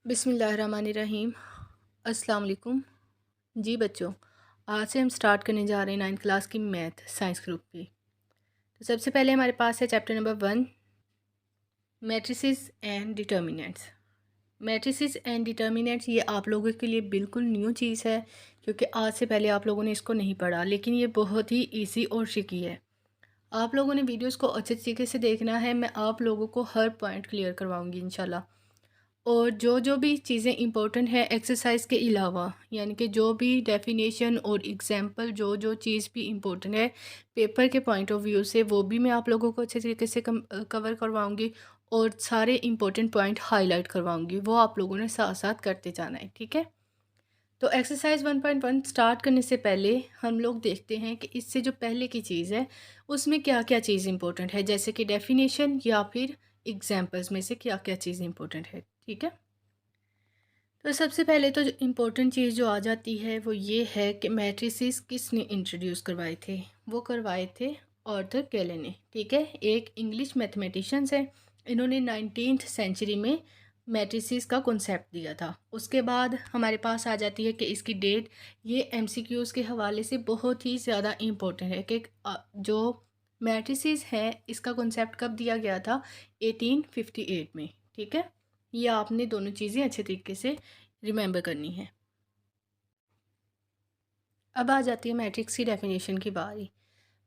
बिस्मिल्लाहिर्रहमानिर्रहीम। अस्सलाम वालेकुम। जी बच्चों, आज से हम स्टार्ट करने जा रहे हैं 9th क्लास की मैथ साइंस ग्रुप की। तो सबसे पहले हमारे पास है chapter number 1, matrices and determinants. Matrices and determinants ये आप लोगों के लिए बिल्कुल न्यू चीज़ है, क्योंकि आज से पहले आप लोगों ने इसको नहीं पढ़ा, लेकिन ये बहुत ही ईजी और ट्रिकी है। आप लोगों ने वीडियोज़ को अच्छे तरीके से देखना है। मैं आप लोगों को हर पॉइंट क्लियर करवाऊँगी इंशाल्लाह। और जो भी चीज़ें इंपॉर्टेंट है एक्सरसाइज के अलावा, यानी कि जो भी डेफिनेशन और एग्जांपल जो चीज़ भी इम्पोर्टेंट है पेपर के पॉइंट ऑफ व्यू से, वो भी मैं आप लोगों को अच्छे तरीके से कवर करवाऊंगी और सारे इंपॉर्टेंट पॉइंट हाईलाइट करवाऊंगी। वो आप लोगों ने साथ साथ करते जाना है, ठीक है। तो एक्सरसाइज 1.1 स्टार्ट करने से पहले हम लोग देखते हैं कि इससे जो पहले की चीज़ है उसमें क्या क्या चीज़ इंपॉर्टेंट है, जैसे कि डेफिनेशन या फिर एग्जाम्पल्स में से क्या क्या चीज़ इंपॉर्टेंट है, ठीक है। तो सबसे पहले तो इम्पोर्टेंट चीज़ जो आ जाती है वो ये है कि मैट्रिसेस किसने इंट्रोड्यूस करवाए थे। वो करवाए थे आर्थर गैले ने, ठीक है। एक इंग्लिश मैथमेटिशियंस है। इन्होंने 19th सेंचुरी में मैट्रिसेस का कॉन्सेप्ट दिया था। उसके बाद हमारे पास आ जाती है कि इसकी डेट। ये एमसीक्यूज़ के हवाले से बहुत ही ज़्यादा इम्पोर्टेंट है कि जो मैट्रिसेस है इसका कॉन्सेप्ट कब दिया गया था, 1858 में, ठीक है। ये आपने दोनों चीज़ें अच्छे तरीके से रिमेंबर करनी है। अब आ जाती है मैट्रिक्स की डेफिनेशन की बारी।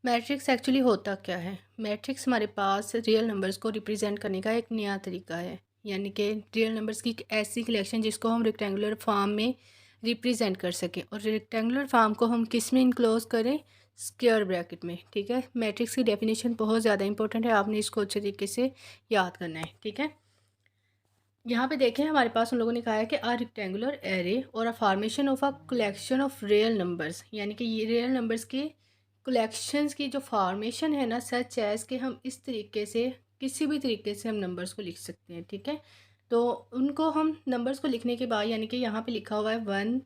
मैट्रिक्स एक्चुअली होता क्या है? मैट्रिक्स हमारे पास रियल नंबर्स को रिप्रेजेंट करने का एक नया तरीका है, यानी कि रियल नंबर्स की एक ऐसी कलेक्शन जिसको हम रेक्टेंगुलर फॉर्म में रिप्रेजेंट कर सकें। और रेक्टेंगुलर फॉर्म को हम किस में इनक्लोज करें? स्क्वायर ब्रैकेट में, ठीक है। मैट्रिक्स की डेफिनेशन बहुत ज़्यादा इंपॉर्टेंट है, आपने इसको अच्छे तरीके से याद करना है, ठीक है। यहाँ पे देखें हमारे पास उन लोगों ने कहा है कि अ रेक्टेंगुलर एरे और a formation of a collection of real numbers, यानी कि ये रियल नंबर्स के कलेक्शंस की जो फॉर्मेशन है ना, सच एज कि हम इस तरीके से किसी भी तरीके से हम नंबर्स को लिख सकते हैं, ठीक है। तो उनको हम नंबर्स को लिखने के बाद, यानी कि यहाँ पे लिखा हुआ है 1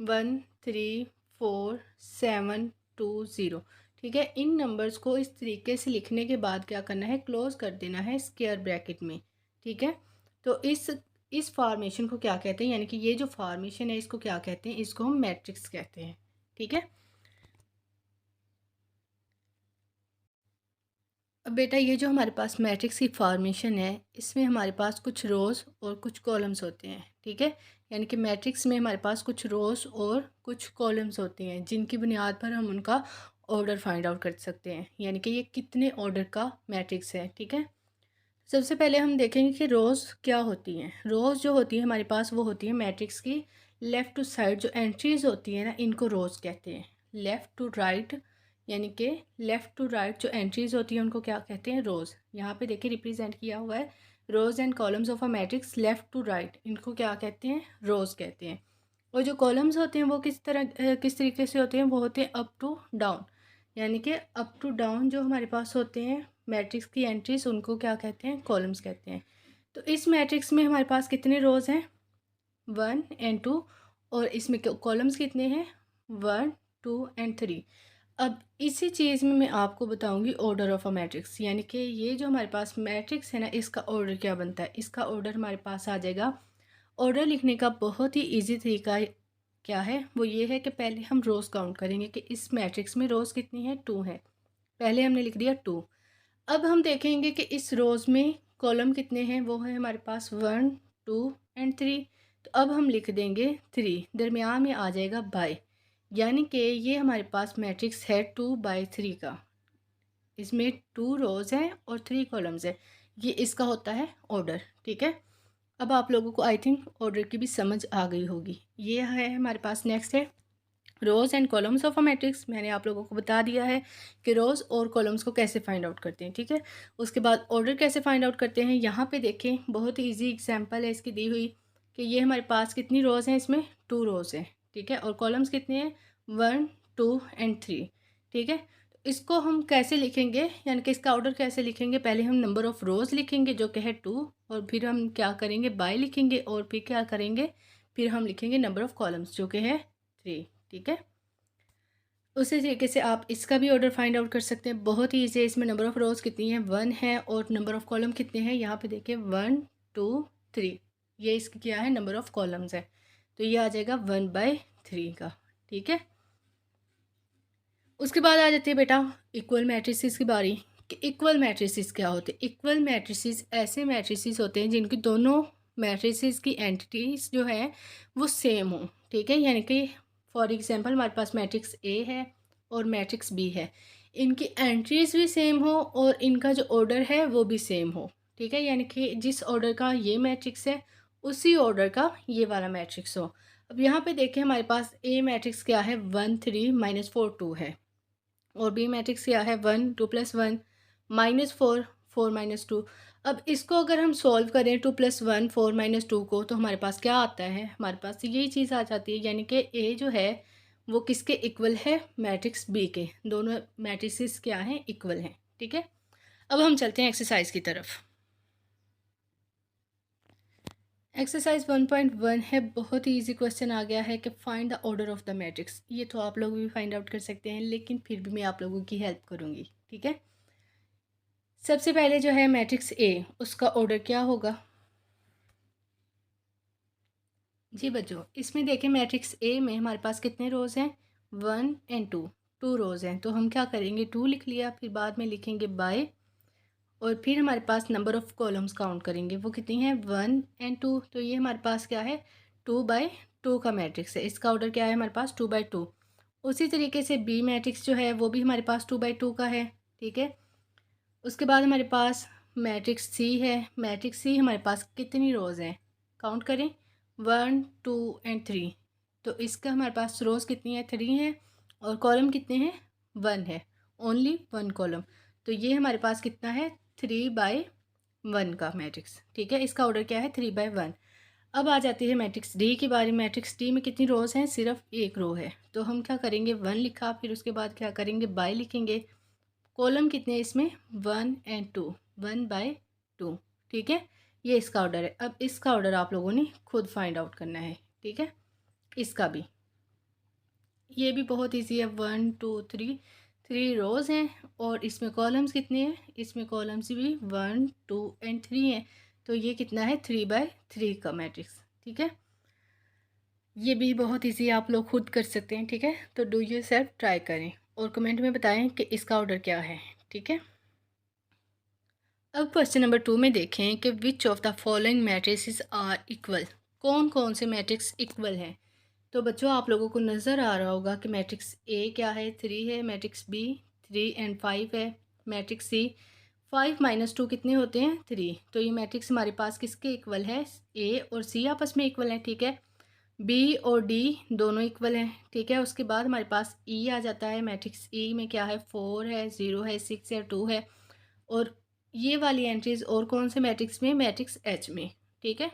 1 3 4 7 2 0, ठीक है। इन नंबर्स को इस तरीके से लिखने के बाद क्या करना है? क्लोज कर देना है स्क्वायर ब्रैकेट में, ठीक है। तो इस फॉर्मेशन को क्या कहते हैं, यानी कि ये जो फॉर्मेशन है इसको क्या कहते हैं? इसको हम मैट्रिक्स कहते हैं, ठीक है। अब बेटा ये जो हमारे पास मैट्रिक्स की फॉर्मेशन है इसमें हमारे पास कुछ रोज़ और कुछ कॉलम्स होते हैं, ठीक है। यानी कि मैट्रिक्स में हमारे पास कुछ रोज़ और कुछ कॉलम्स होते हैं जिनकी बुनियाद पर हम उनका ऑर्डर फाइंड आउट कर सकते हैं, यानी कि ये कितने ऑर्डर का मैट्रिक्स है, ठीक है। सबसे पहले हम देखेंगे कि रोज़ क्या होती हैं। रोज़ जो होती है हमारे पास वो होती है मैट्रिक्स की लेफ़्ट टू साइड जो एंट्रीज़ होती हैं ना, इनको रोज़ कहते हैं। लेफ़्ट टू राइट, यानी कि लेफ़्ट टू राइट जो एंट्रीज़ होती हैं उनको क्या कहते हैं? रोज़। यहाँ पे देखिए रिप्रेजेंट किया हुआ है rows and columns of a matrix left to right, इनको क्या कहते हैं? रोज़ कहते हैं। और जो कॉलम्स होते हैं वो किस तरीके से होते हैं? वो होते हैं अप टू डाउन, यानी कि अप टू डाउन जो हमारे पास होते हैं मैट्रिक्स की एंट्रीज उनको क्या कहते हैं? कॉलम्स कहते हैं। तो इस मैट्रिक्स में हमारे पास कितने रोज़ हैं? 1 और 2। और इसमें कॉलम्स कितने हैं? 1 2 और 3। अब इसी चीज़ में मैं आपको बताऊंगी ऑर्डर ऑफ अ मैट्रिक्स, यानी कि ये जो हमारे पास मैट्रिक्स है ना इसका ऑर्डर क्या बनता है। इसका ऑर्डर हमारे पास आ जाएगा। ऑर्डर लिखने का बहुत ही ईजी तरीका क्या है? वो ये है कि पहले हम रोज़ काउंट करेंगे कि इस मैट्रिक्स में रोज़ कितनी है? 2 है। पहले हमने लिख दिया 2। अब हम देखेंगे कि इस रोज़ में कॉलम कितने हैं? वो है हमारे पास 1 2 और 3। तो अब हम लिख देंगे 3, दरमियान में आ जाएगा बाय, यानी कि ये हमारे पास मैट्रिक्स है 2/3 का। इसमें 2 रोज़ हैं और 3 कॉलम्स हैं। ये इसका होता है ऑर्डर, ठीक है। अब आप लोगों को आई थिंक ऑर्डर की भी समझ आ गई होगी। ये है हमारे पास नेक्स्ट है rows and columns of a matrix. मैंने आप लोगों को बता दिया है कि रोज़ और कॉलम्स को कैसे फाइंड आउट करते हैं, ठीक है। उसके बाद ऑर्डर कैसे फाइंड आउट करते हैं, यहाँ पे देखें बहुत ही इजी एग्जांपल है इसकी दी हुई कि ये हमारे पास कितनी रोज़ हैं? इसमें 2 रोज़ हैं, ठीक है। और कॉलम्स कितने हैं? 1 2 और 3, ठीक है। तो इसको हम कैसे लिखेंगे, यानी कि इसका ऑर्डर कैसे लिखेंगे? पहले हम नंबर ऑफ़ रोज़ लिखेंगे जो कि है 2, और फिर हम क्या करेंगे? बाय लिखेंगे, और फिर क्या करेंगे? फिर हम लिखेंगे नंबर ऑफ़ कॉलम्स जो कि है 3, ठीक है। उसी तरीके से आप इसका भी ऑर्डर फाइंड आउट कर सकते हैं, बहुत ही ईजी है। इसमें नंबर ऑफ़ रोज़ कितनी है? 1 है, और नंबर ऑफ़ कॉलम कितने हैं? यहाँ पे देखिए 1 2 3, ये इसकी क्या है, नंबर ऑफ़ कॉलम्स है। तो ये आ जाएगा 1/3 का, ठीक है। उसके बाद आ जाती है बेटा इक्वल मैट्रिसेस की बारी कि इक्वल मैट्रिसेस क्या होते हैं। इक्वल मैट्रिसेस ऐसे मैट्रिसेस होते हैं जिनकी दोनों मैट्रिसेस की एंटिटीज जो है वो सेम हो, ठीक है। यानी कि फॉर एग्जांपल हमारे पास मैट्रिक्स ए है और मैट्रिक्स बी है, इनकी एंट्रीज भी सेम हो और इनका जो ऑर्डर है वो भी सेम हो, ठीक है। यानी कि जिस ऑर्डर का ये मैट्रिक्स है उसी ऑर्डर का ये वाला मैट्रिक्स हो। अब यहाँ पे देखें हमारे पास ए मैट्रिक्स क्या है, 1 3 -4 2 है, और बी मैट्रिक्स क्या है, 1 2 + 1 -4 4 -2। अब इसको अगर हम सॉल्व करें 2 + 1 4 - 2 को, तो हमारे पास क्या आता है, हमारे पास यही चीज़ आ जाती है। यानी कि ए जो है वो किसके इक्वल है, मैट्रिक्स बी के। दोनों मैट्रिसेस क्या हैं, इक्वल हैं, ठीक है। अब हम चलते हैं एक्सरसाइज की तरफ। एक्सरसाइज 1.1 है, बहुत ही इजी क्वेश्चन आ गया है कि find the order of the matrix. ये तो आप लोग भी फाइंड आउट कर सकते हैं, लेकिन फिर भी मैं आप लोगों की हेल्प करूँगी, ठीक है। सबसे पहले जो है मैट्रिक्स ए, उसका ऑर्डर क्या होगा जी बच्चों। इसमें देखें मैट्रिक्स ए में हमारे पास कितने रोज़ हैं, 1 और 2, 2 रोज़ हैं। तो हम क्या करेंगे, 2 लिख लिया, फिर बाद में लिखेंगे बाय, और फिर हमारे पास नंबर ऑफ़ कॉलम्स काउंट करेंगे, वो कितनी है, 1 और 2। तो ये हमारे पास क्या है, 2/2 का मैट्रिक्स है। इसका ऑर्डर क्या है हमारे पास, 2/2। उसी तरीके से बी मैट्रिक्स जो है वो भी हमारे पास 2/2 का है, ठीक है। उसके बाद हमारे पास मैट्रिक्स सी है। मैट्रिक्स सी हमारे पास कितनी रोज़ हैं, काउंट करें, 1 2 और 3। तो इसका हमारे पास रोज़ कितनी है, 3 है, और कॉलम कितने हैं, 1 है, ओनली 1 कॉलम। तो ये हमारे पास कितना है, 3/1 का मैट्रिक्स, ठीक है। इसका ऑर्डर क्या है, 3/1। अब आ जाती है मैट्रिक्स डी की बारी। मैट्रिक्स डी में कितनी रोज़ हैं, सिर्फ एक रो है। तो हम क्या करेंगे, 1 लिखा, फिर उसके बाद क्या करेंगे, बाय लिखेंगे। कॉलम कितने हैं इसमें, 1 और 2, 1/2, ठीक है। ये इसका ऑर्डर है। अब इसका ऑर्डर आप लोगों ने खुद फाइंड आउट करना है, ठीक है। इसका भी, ये भी बहुत इजी है। 1 2 3, 3 रोज़ हैं, और इसमें कॉलम्स कितने हैं, इसमें कॉलम्स भी 1 2 और 3 हैं। तो ये कितना है, 3/3 का मैट्रिक्स, ठीक है। ये भी बहुत इजी, आप लोग खुद कर सकते हैं, ठीक है। तो डू यू सेल्फ ट्राई करें और कमेंट में बताएं कि इसका ऑर्डर क्या है, ठीक है। अब क्वेश्चन नंबर 2 में देखें कि which of the following matrices are equal. कौन कौन से मैट्रिक्स इक्वल हैं। तो बच्चों आप लोगों को नज़र आ रहा होगा कि मैट्रिक्स ए क्या है, 3 है, मैट्रिक्स बी 3 और 5 है, मैट्रिक्स सी 5 - 2 कितने होते हैं, 3। तो ये मैट्रिक्स हमारे पास किसके इक्वल है, ए और सी आपस में इक्वल हैं, ठीक है। बी और डी दोनों इक्वल हैं, ठीक है। उसके बाद हमारे पास ई आ जाता है। मैट्रिक्स ई में क्या है, 4 है, 0 है, 6 है, 2 है। और ये वाली एंट्रीज और कौन से मैट्रिक्स में, मैट्रिक्स एच में, ठीक है।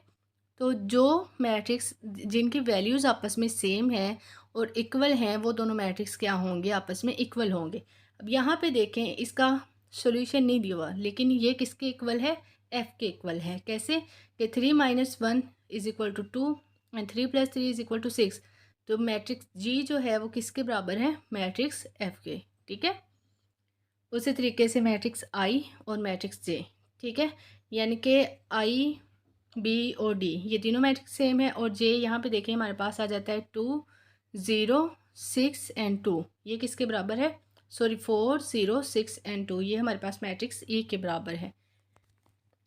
तो जो मैट्रिक्स जिनकी वैल्यूज़ आपस में सेम है और इक्वल हैं, वो दोनों मैट्रिक्स क्या होंगे, आपस में इक्वल होंगे। अब यहाँ पे देखें, इसका सॉल्यूशन नहीं दिया हुआ, लेकिन ये किसके इक्वल है, एफ के इक्वल है। कैसे कि 3 - 1 = 2 और 3 + 3 = 6। तो मैट्रिक्स जी जो है वो किसके बराबर है, मैट्रिक्स एफ के, ठीक है। उसी तरीके से मैट्रिक्स आई और मैट्रिक्स जे, ठीक है। यानी कि आई, बी और डी ये तीनों मैट्रिक्स सेम है, और जे यहाँ पे देखें हमारे पास आ जाता है 2 0 6 और 2। ये किसके बराबर है, सॉरी 4 0 6 और 2, ये हमारे पास मैट्रिक्स ई के बराबर है।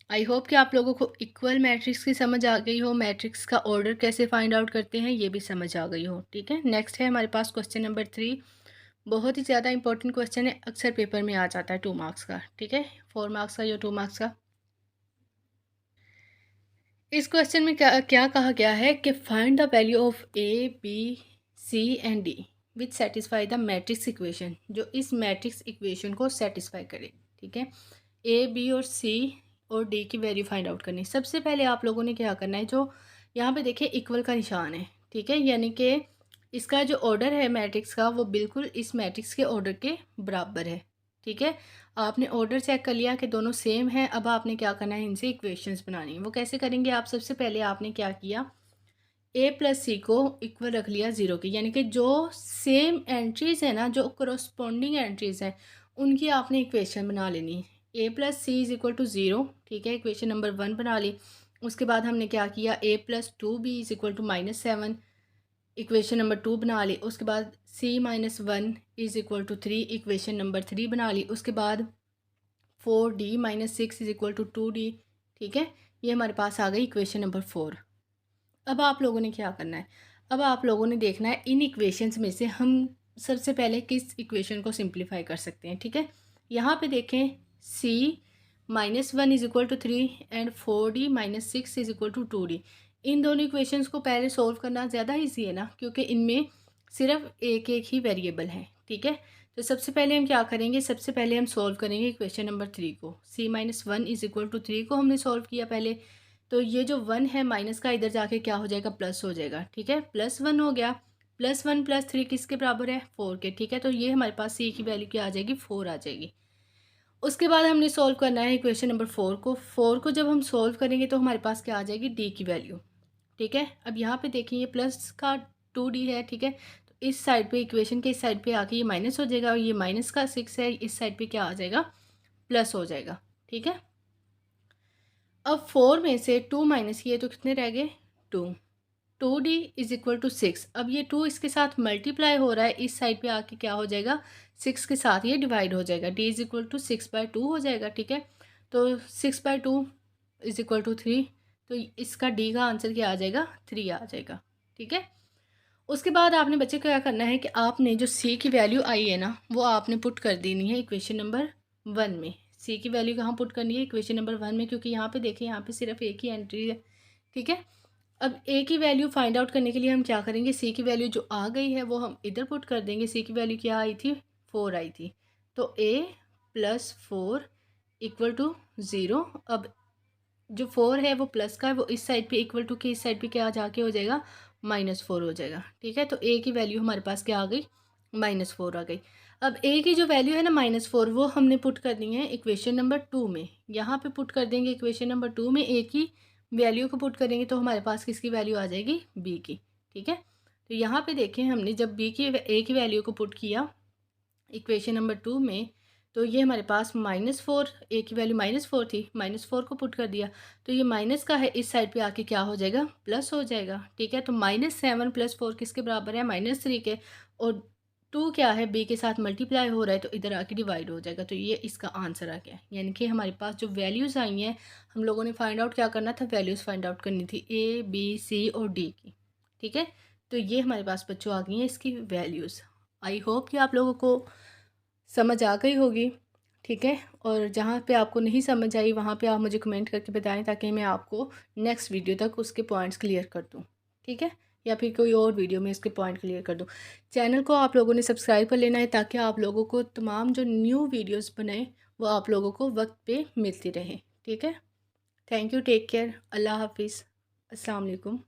आई होप कि आप लोगों को इक्वल मैट्रिक्स की समझ आ गई हो, मैट्रिक्स का ऑर्डर कैसे फाइंड आउट करते हैं ये भी समझ आ गई हो, ठीक है। नेक्स्ट है हमारे पास क्वेश्चन नंबर 3। बहुत ही ज़्यादा इंपॉर्टेंट क्वेश्चन है, अक्सर पेपर में आ जाता है 2 मार्क्स का, ठीक है, 4 मार्क्स का या 2 मार्क्स का। इस क्वेश्चन में क्या क्या कहा गया है कि find the value of A B C and D which satisfy the matrix equation, जो इस मैट्रिक्स इक्वेशन को सेटिस्फाई करे, ठीक है। ए बी और सी और डी की वैल्यू फाइंड आउट करनी। सबसे पहले आप लोगों ने क्या करना है, जो यहाँ पे देखिए इक्वल का निशान है, ठीक है, यानी कि इसका जो ऑर्डर है मैट्रिक्स का वो बिल्कुल इस मैट्रिक्स के ऑर्डर के बराबर है, ठीक है। आपने ऑर्डर चेक कर लिया कि दोनों सेम हैं। अब आपने क्या करना है, इनसे इक्वेशंस बनानी है। वो कैसे करेंगे आप, सबसे पहले आपने क्या किया, ए प्लस सी को इक्वल रख लिया 0 की, यानी कि जो सेम एंट्रीज़ है ना, जो करस्पॉन्डिंग एंट्रीज़ हैं, उनकी आपने इक्वेशन बना लेनी है। ए प्लस सी = 0, ठीक है, इक्वेशन नंबर 1 बना ली। उसके बाद हमने क्या किया, a plus 2b is equal to -7, equation number 2 बना ली। उसके बाद c minus 1 is equal to 3, equation number 3 बना ली। उसके बाद 4d minus 6 is equal to 2d। ठीक है, ये हमारे पास आ गई इक्वेशन नंबर 4। अब आप लोगों ने क्या करना है, अब आप लोगों ने देखना है इन इक्वेशंस में से हम सबसे पहले किस इक्वेशन को सिंप्लीफाई कर सकते हैं। ठीक है, यहाँ पे देखें c minus 1 is equal to 3 and 4d minus 6 is equal to 2d। इन दोनों इक्वेशंस को पहले सॉल्व करना ज़्यादा ईजी है ना, क्योंकि इनमें सिर्फ एक एक ही वेरिएबल है। ठीक है, तो सबसे पहले हम क्या करेंगे, सबसे पहले हम सॉल्व करेंगे इक्वेशन नंबर 3 को। c minus 1 is equal to 3 को हमने सॉल्व किया पहले, तो ये जो 1 है माइनस का इधर जाके क्या हो जाएगा, प्लस हो जाएगा। ठीक है, +1 हो गया। +1 + 3 किसके बराबर है, 4 के। ठीक है, तो ये हमारे पास c की वैल्यू क्या आ जाएगी, 4 आ जाएगी। उसके बाद हमने सॉल्व करना है इक्वेशन नंबर 4 को। 4 को जब हम सॉल्व करेंगे तो हमारे पास क्या आ जाएगी, d की वैल्यू। ठीक है, अब यहाँ पे देखिए ये प्लस का 2d है। ठीक है, तो इस साइड पे इक्वेशन के इस साइड पे आके ये माइनस हो जाएगा, और ये माइनस का 6 है, इस साइड पे क्या आ जाएगा, प्लस हो जाएगा। ठीक है, अब 4 में से 2 माइनस किए तो कितने रह गए, 2। 2d is equal to 6। अब ये 2 इसके साथ मल्टीप्लाई हो रहा है, इस साइड पे आके क्या हो जाएगा, 6 के साथ ये डिवाइड हो जाएगा, d इज़ इक्वल टू 6/2 हो जाएगा। ठीक है, तो 6/2 इज़ इक्वल टू 3, तो इसका d का आंसर क्या आ जाएगा, 3 आ जाएगा। ठीक है, उसके बाद आपने बच्चे को क्या करना है कि आपने जो c की वैल्यू आई है ना, वो आपने पुट कर देनी है इक्वेशन नंबर 1 में। c की वैल्यू कहाँ पुट करनी है, इक्वेशन नंबर 1 में, क्योंकि यहाँ पे देखिए यहाँ पे सिर्फ एक ही एंट्री है। ठीक है, अब a की वैल्यू फाइंड आउट करने के लिए हम क्या करेंगे, c की वैल्यू जो आ गई है वो हम इधर पुट कर देंगे। c की वैल्यू क्या आई थी, 4 आई थी, तो a प्लस 4 इक्वल टू 0। अब जो 4 है वो प्लस का है, वो इस साइड पे इक्वल टू के इस साइड पे क्या जाके हो जाएगा, -4 हो जाएगा। ठीक है, तो a की वैल्यू हमारे पास क्या आ गई, -4 आ गई। अब a की जो वैल्यू है ना -4, वो हमने पुट करनी है इक्वेशन नंबर 2 में। यहाँ पे पुट कर देंगे इक्वेशन नंबर 2 में, a की वैल्यू को पुट करेंगे तो हमारे पास किसकी वैल्यू आ जाएगी, b की। ठीक है, तो यहाँ पे देखें हमने जब a की वैल्यू को पुट किया इक्वेशन नंबर 2 में, तो ये हमारे पास -4, a की वैल्यू -4 थी, -4 को पुट कर दिया, तो ये माइनस का है, इस साइड पे आके क्या हो जाएगा, प्लस हो जाएगा। ठीक है, तो -7 + 4 किसके बराबर है, -3 के, और 2 क्या है, b के साथ मल्टीप्लाई हो रहा है, तो इधर आके डिवाइड हो जाएगा, तो ये इसका आंसर आ गया। यानी कि हमारे पास जो वैल्यूज़ आई हैं, हम लोगों ने फाइंड आउट क्या करना था, वैल्यूज़ फाइंड आउट करनी थी a b c और d की। ठीक है, तो ये हमारे पास बच्चों आ गई हैं इसकी वैल्यूज़। आई होप कि आप लोगों को समझ आ गई होगी। ठीक है, और जहाँ पे आपको नहीं समझ आई वहाँ पे आप मुझे कमेंट करके बताएं, ताकि मैं आपको नेक्स्ट वीडियो तक उसके पॉइंट्स क्लियर कर दूँ। ठीक है, या फिर कोई और वीडियो में इसके पॉइंट क्लियर कर दूँ। चैनल को आप लोगों ने सब्सक्राइब कर लेना है, ताकि आप लोगों को तमाम जो न्यू वीडियोज़ बनाए वो आप लोगों को वक्त पे मिलती रहें। ठीक है, थैंक यू, टेक केयर, अल्लाह हाफिज़, अस्सलाम वालेकुम।